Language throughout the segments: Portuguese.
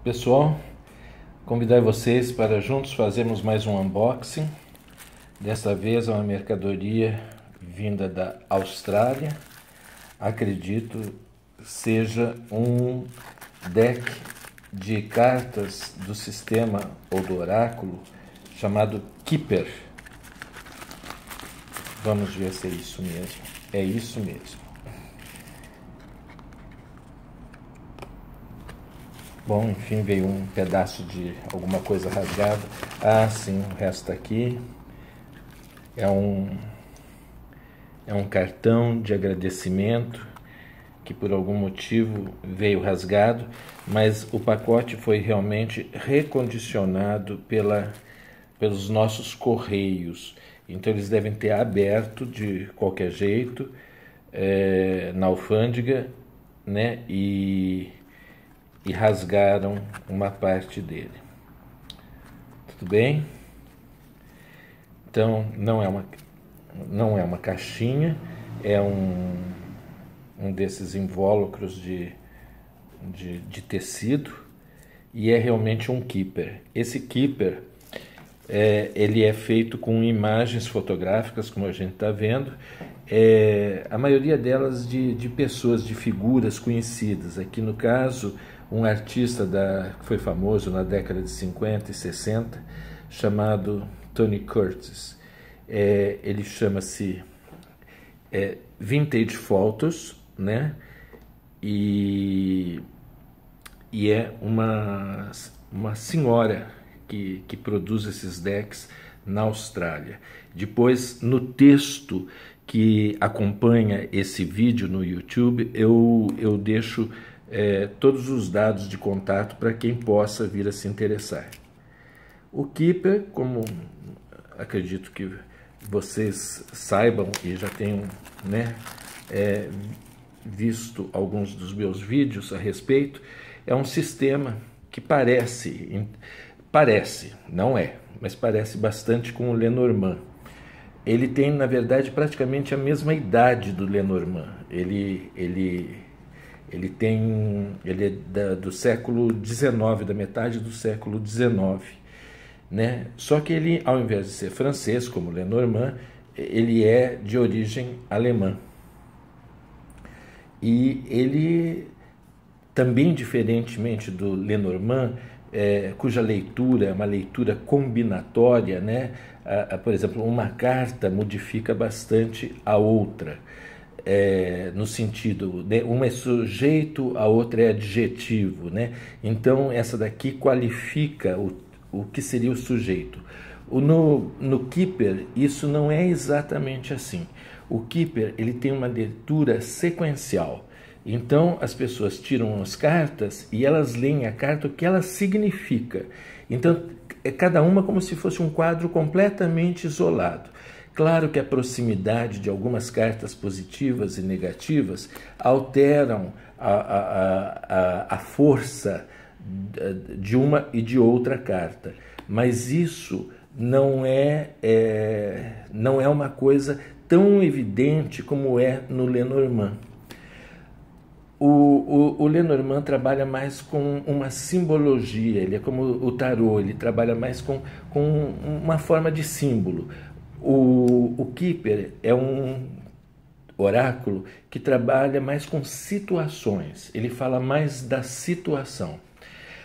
Pessoal, convidar vocês para juntos fazermos mais um unboxing. Dessa vez é uma mercadoria vinda da Austrália. Acredito seja um deck de cartas do sistema ou do oráculo chamado Keeper. Vamos ver se é isso mesmo. É isso mesmo. Bom, enfim, veio um pedaço de alguma coisa rasgada. Ah, sim, o resto tá aqui. É um cartão de agradecimento que por algum motivo veio rasgado, mas o pacote foi realmente recondicionado pelos nossos correios. Então eles devem ter aberto de qualquer jeito na alfândega, né? E rasgaram uma parte dele. Tudo bem? Então não é uma caixinha, é um desses invólucros de tecido, e é realmente um keeper. Esse keeper ele é feito com imagens fotográficas, como a gente está vendo, a maioria delas de pessoas, de figuras conhecidas. Aqui no caso, um artista que foi famoso na década de 50 e 60, chamado Tony Curtis. Ele chama-se Vintage Photos, né? E é uma senhora que produz esses decks na Austrália. Depois, no texto que acompanha esse vídeo no YouTube, eu deixo todos os dados de contato para quem possa vir a se interessar. O Keeper, como acredito que vocês saibam e já tenham, né, visto alguns dos meus vídeos a respeito, é um sistema que parece, não é, mas parece bastante com o Lenormand. Ele tem, na verdade, praticamente a mesma idade do Lenormand. Ele é do século XIX, da metade do século XIX, né? Só que ele, ao invés de ser francês, como o Lenormand, ele é de origem alemã. E ele, também diferentemente do Lenormand, cuja leitura é uma leitura combinatória, né? Por exemplo, uma carta modifica bastante a outra, no sentido, né? Uma é sujeito, a outra é adjetivo, né? Então essa daqui qualifica o que seria o sujeito. No Keeper isso não é exatamente assim. O Keeper ele tem uma leitura sequencial. Então as pessoas tiram as cartas e elas leem a carta, o que ela significa. Então é cada uma como se fosse um quadro completamente isolado. Claro que a proximidade de algumas cartas positivas e negativas alteram a força de uma e de outra carta, mas isso não é uma coisa tão evidente como é no Lenormand. O Lenormand trabalha mais com uma simbologia, ele é como o tarô, ele trabalha mais com uma forma de símbolo. O Keeper é um oráculo que trabalha mais com situações, ele fala mais da situação.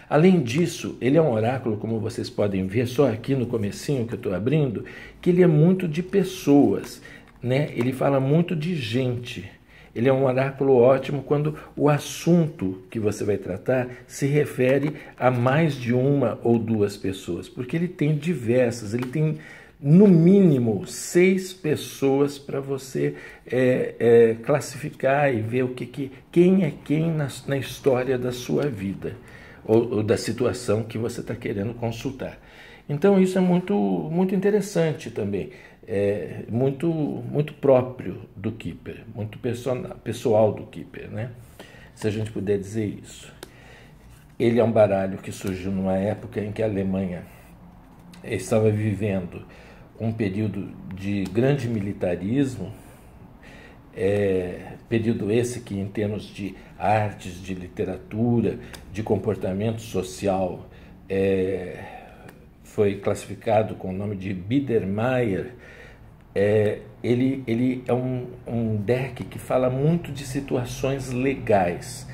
Além disso, ele é um oráculo, como vocês podem ver, só aqui no comecinho que eu estou abrindo, que ele é muito de pessoas, né? Ele fala muito de gente. Ele é um oráculo ótimo quando o assunto que você vai tratar se refere a mais de uma ou duas pessoas, porque ele tem diversas, ele tem no mínimo 6 pessoas para você classificar e ver quem é quem na história da sua vida ou da situação que você está querendo consultar. Então isso é muito interessante também, muito próprio do Keeper, muito pessoal do Keeper, né? Se a gente puder dizer isso. Ele é um baralho que surgiu numa época em que a Alemanha estava vivendo um período de grande militarismo, período esse que, em termos de artes, de literatura, de comportamento social, foi classificado com o nome de Biedermeier. Ele é um deck que fala muito de situações legais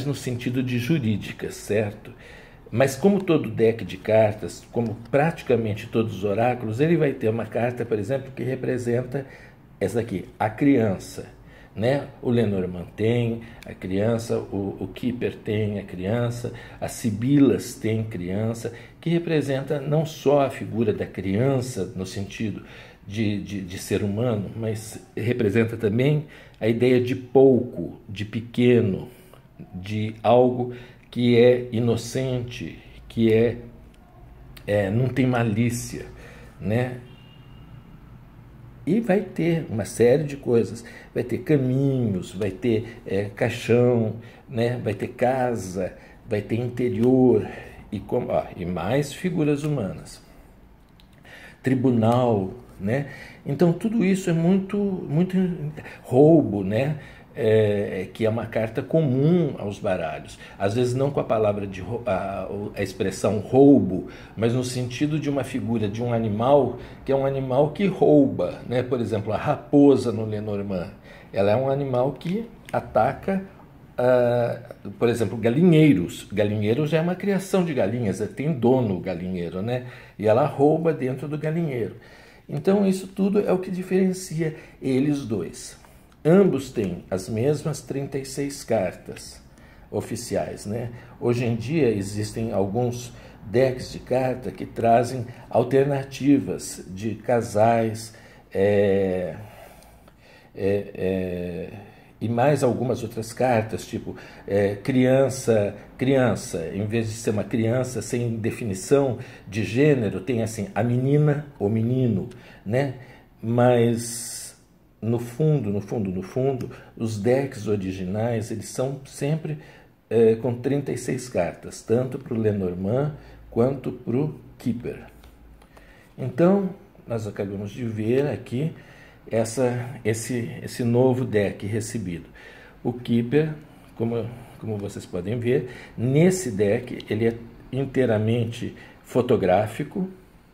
no sentido de jurídicas, certo? Mas como todo deck de cartas, como praticamente todos os oráculos, ele vai ter uma carta, por exemplo, que representa essa aqui, a criança, né? O Lenormand tem a criança, o Kipper tem a criança, as Sibilas tem criança, que representa não só a figura da criança no sentido de ser humano, mas representa também a ideia de pouco, de pequeno, de algo que é inocente, que não tem malícia, né? E vai ter uma série de coisas, vai ter caminhos, vai ter caixão, né? Vai ter casa, vai ter interior e mais figuras humanas, tribunal, né? Então tudo isso é muito roubo, né? Que é uma carta comum aos baralhos, às vezes não com a palavra a expressão roubo, mas no sentido de uma figura de um animal que é um animal que rouba, né? Por exemplo, a raposa no Lenormand, ela é um animal que ataca, por exemplo, galinheiros. Galinheiro já é uma criação de galinhas, tem dono o galinheiro, né? E ela rouba dentro do galinheiro. Então isso tudo é o que diferencia eles dois. Ambos têm as mesmas 36 cartas oficiais, né? Hoje em dia existem alguns decks de carta que trazem alternativas de casais e mais algumas outras cartas, tipo criança, em vez de ser uma criança sem definição de gênero, tem assim a menina ou menino, né? Mas no fundo, os decks originais, eles são sempre com 36 cartas, tanto para o Lenormand quanto para o Kipper. Então, nós acabamos de ver aqui esse novo deck recebido. O Kipper, como vocês podem ver, nesse deck ele é inteiramente fotográfico,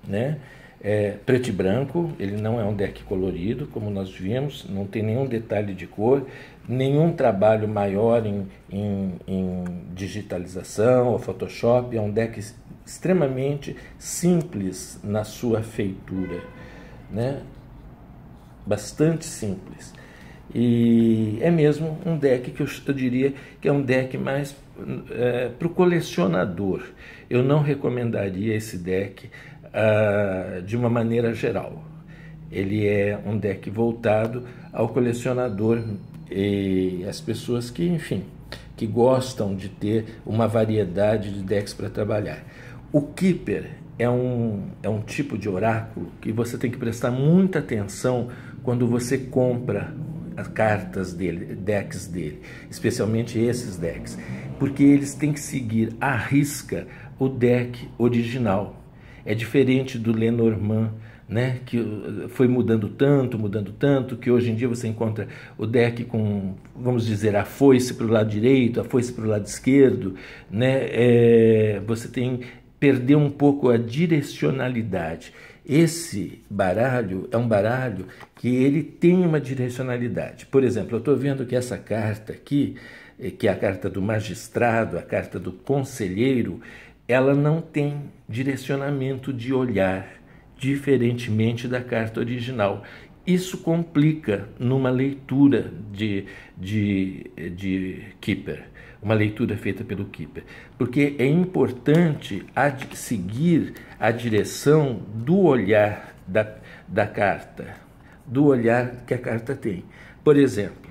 né? Preto e branco, ele não é um deck colorido, como nós vimos, não tem nenhum detalhe de cor, nenhum trabalho maior em digitalização ou Photoshop, é um deck extremamente simples na sua feitura, né? Bastante simples. E é mesmo um deck que eu diria que é um deck mais para o colecionador. Eu não recomendaria esse deck de uma maneira geral. Ele é um deck voltado ao colecionador e às pessoas que, enfim, que gostam de ter uma variedade de decks para trabalhar. O Kipper é um tipo de oráculo que você tem que prestar muita atenção quando você compra as cartas dele, decks dele, especialmente esses decks, porque eles têm que seguir à risca o deck original. É diferente do Lenormand, né, que foi mudando tanto, que hoje em dia você encontra o deck com, vamos dizer, a foice para o lado direito, a foice para o lado esquerdo, né? Você perdeu um pouco a direcionalidade. Esse baralho é um baralho que ele tem uma direcionalidade. Por exemplo, eu estou vendo que essa carta aqui, que é a carta do magistrado, a carta do conselheiro, ela não tem direcionamento de olhar, diferentemente da carta original. Isso complica numa leitura de Kipper, uma leitura feita pelo Kipper, porque é importante seguir a direção do olhar da carta, do olhar que a carta tem. Por exemplo,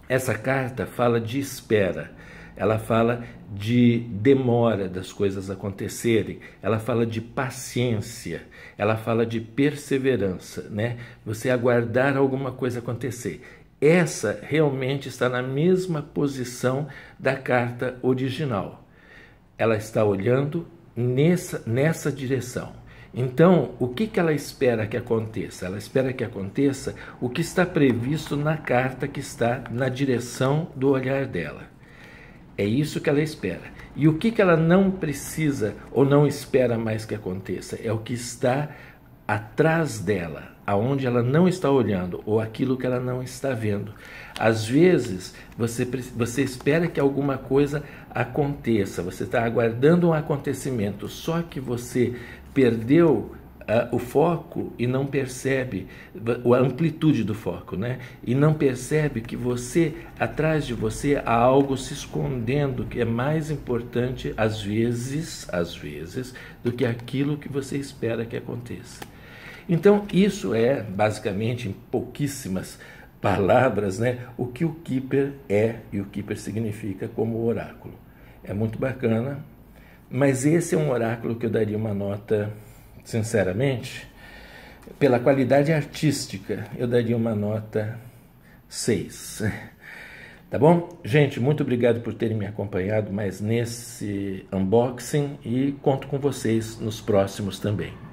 essa carta fala de espera, ela fala de demora das coisas acontecerem, ela fala de paciência, ela fala de perseverança, né? Você aguardar alguma coisa acontecer. Essa realmente está na mesma posição da carta original. Ela está olhando nessa direção. Então, o que ela espera que aconteça? Ela espera que aconteça o que está previsto na carta que está na direção do olhar dela. É isso que ela espera. E o que ela não precisa ou não espera mais que aconteça? É o que está atrás dela, aonde ela não está olhando, ou aquilo que ela não está vendo. Às vezes, você espera que alguma coisa aconteça, você está aguardando um acontecimento, só que você perdeu o foco e não percebe a amplitude do foco, né? E não percebe que atrás de você há algo se escondendo que é mais importante às vezes, do que aquilo que você espera que aconteça. Então, isso é, basicamente, em pouquíssimas palavras, né, o que o Kipper é e o Kipper significa como oráculo. É muito bacana, mas esse é um oráculo que eu daria uma nota, sinceramente, pela qualidade artística, eu daria uma nota 6. Tá bom? Gente, muito obrigado por terem me acompanhado mais nesse unboxing e conto com vocês nos próximos também.